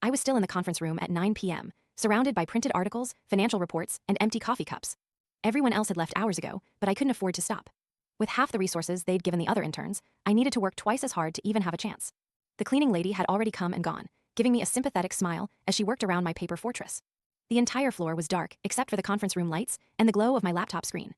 I was still in the conference room at 9 p.m., surrounded by printed articles, financial reports, and empty coffee cups. Everyone else had left hours ago, but I couldn't afford to stop. With half the resources they'd given the other interns, I needed to work twice as hard to even have a chance. The cleaning lady had already come and gone, giving me a sympathetic smile as she worked around my paper fortress. The entire floor was dark except for the conference room lights and the glow of my laptop screen.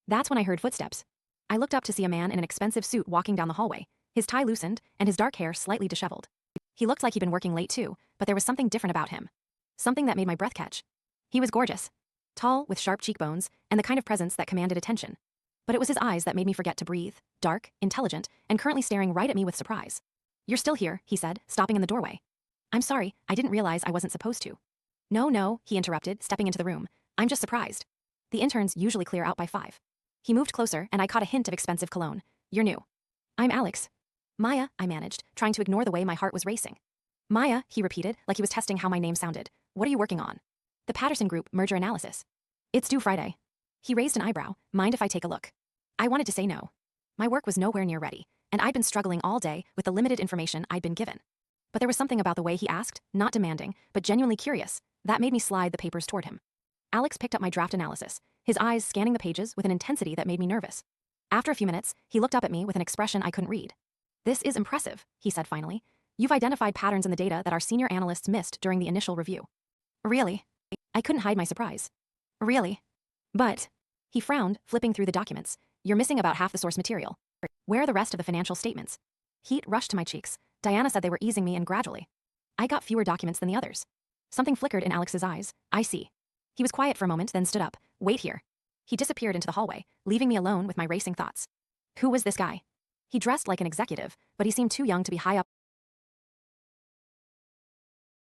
That's when I heard footsteps. I looked up to see a man in an expensive suit walking down the hallway, his tie loosened and his dark hair slightly disheveled. He looked like he'd been working late too, but there was something different about him. Something that made my breath catch. He was gorgeous. Tall, with sharp cheekbones, and the kind of presence that commanded attention. But it was his eyes that made me forget to breathe, dark, intelligent, and currently staring right at me with surprise. "You're still here," he said, stopping in the doorway. "I'm sorry, I didn't realize I wasn't supposed to." No, he interrupted, stepping into the room. "I'm just surprised. The interns usually clear out by 5. He moved closer, and I caught a hint of expensive cologne. "You're new." "I'm Alex." "Maya," I managed, trying to ignore the way my heart was racing. "Maya," he repeated, like he was testing how my name sounded. "What are you working on?" "The Patterson Group merger analysis. It's due Friday." He raised an eyebrow. "Mind if I take a look?" I wanted to say no. My work was nowhere near ready, and I'd been struggling all day with the limited information I'd been given. But there was something about the way he asked, not demanding, but genuinely curious, that made me slide the papers toward him. Alex picked up my draft analysis, his eyes scanning the pages with an intensity that made me nervous. After a few minutes, he looked up at me with an expression I couldn't read. "This is impressive," he said finally. "You've identified patterns in the data that our senior analysts missed during the initial review." "Really?" I couldn't hide my surprise. "Really? But," he frowned, flipping through the documents, "you're missing about half the source material. Where are the rest of the financial statements?" Heat rushed to my cheeks. Diana said they were easing me in gradually. I got fewer documents than the others. Something flickered in Alex's eyes. "I see." He was quiet for a moment, then stood up. "Wait here." He disappeared into the hallway, leaving me alone with my racing thoughts. Who was this guy? He dressed like an executive, but he seemed too young to be high up